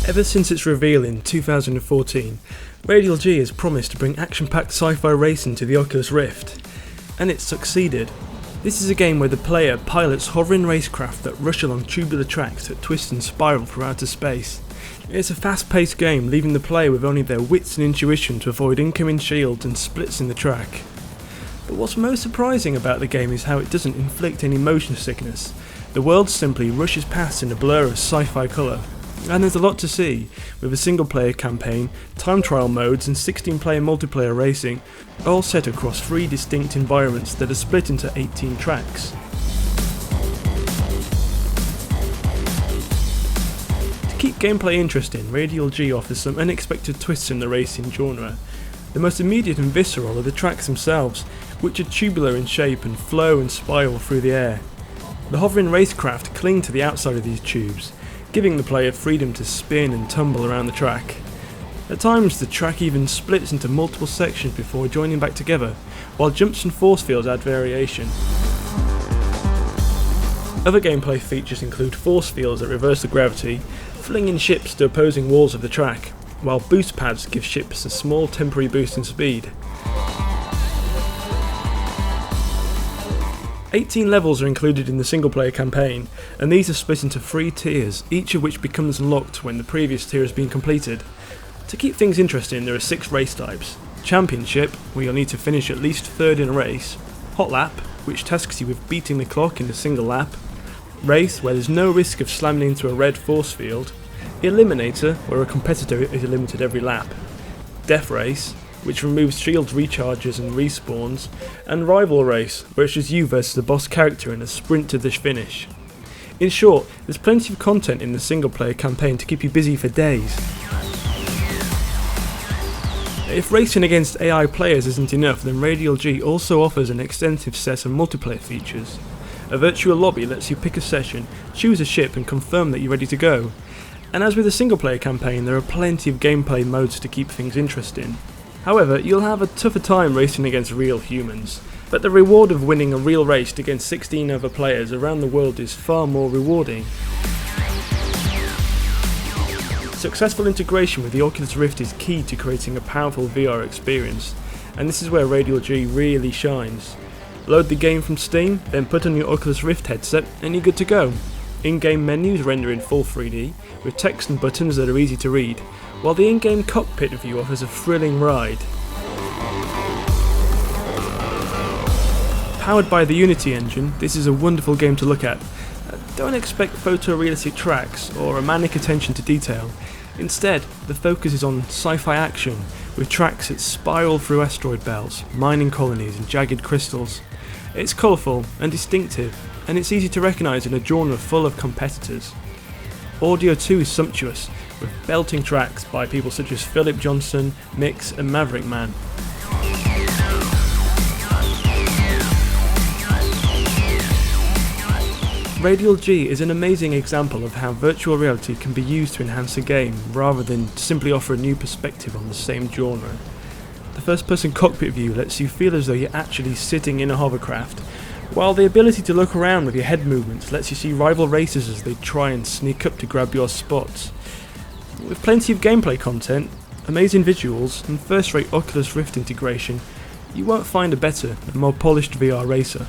Ever since its reveal in 2014, Radial-G has promised to bring action-packed sci-fi racing to the Oculus Rift, and it's succeeded. This is a game where the player pilots hovering racecraft that rush along tubular tracks that twist and spiral through outer space. It's a fast-paced game, leaving the player with only their wits and intuition to avoid incoming shields and splits in the track. But what's most surprising about the game is how it doesn't inflict any motion sickness. The world simply rushes past in a blur of sci-fi colour. And there's a lot to see, with a single player campaign, time trial modes and 16 player multiplayer racing, all set across 3 distinct environments that are split into 18 tracks. To keep gameplay interesting, Radial-G offers some unexpected twists in the racing genre. The most immediate and visceral are the tracks themselves, which are tubular in shape and flow and spiral through the air. The hovering racecraft cling to the outside of these tubes, giving the player freedom to spin and tumble around the track. At times the track even splits into multiple sections before joining back together, while jumps and force fields add variation. Other gameplay features include force fields that reverse the gravity, flinging ships to opposing walls of the track, while boost pads give ships a small temporary boost in speed. 18 levels are included in the single player campaign, and these are split into 3 tiers, each of which becomes unlocked when the previous tier has been completed. To keep things interesting, there are 6 race types: Championship, where you'll need to finish at least 3rd in a race; Hot Lap, which tasks you with beating the clock in a single lap; Race, where there's no risk of slamming into a red force field; Eliminator, where a competitor is eliminated every lap; Death Race, which removes shield recharges and respawns; and Rival Race, where it's just you versus the boss character in a sprint to the finish. In short, there's plenty of content in the single player campaign to keep you busy for days. If racing against AI players isn't enough, then Radial-G also offers an extensive set of multiplayer features. A virtual lobby lets you pick a session, choose a ship and confirm that you're ready to go. And as with the single player campaign, there are plenty of gameplay modes to keep things interesting. However, you'll have a tougher time racing against real humans, but the reward of winning a real race against 16 other players around the world is far more rewarding. Successful integration with the Oculus Rift is key to creating a powerful VR experience, and this is where Radial-G really shines. Load the game from Steam, then put on your Oculus Rift headset and you're good to go. In-game menus render in full 3D, with text and buttons that are easy to read, while the in-game cockpit view offers a thrilling ride. Powered by the Unity engine, this is a wonderful game to look at. Don't expect photorealistic tracks or a manic attention to detail. Instead, the focus is on sci-fi action, with tracks that spiral through asteroid belts, mining colonies and jagged crystals. It's colourful and distinctive, and it's easy to recognise in a genre full of competitors. Audio too is sumptuous, with belting tracks by people such as Philip Johnson, Mix and Maverick Man. Radial-G is an amazing example of how virtual reality can be used to enhance a game, rather than simply offer a new perspective on the same genre. The first-person cockpit view lets you feel as though you're actually sitting in a hovercraft, while the ability to look around with your head movements lets you see rival racers as they try and sneak up to grab your spots. With plenty of gameplay content, amazing visuals and first-rate Oculus Rift integration, you won't find a better and more polished VR racer.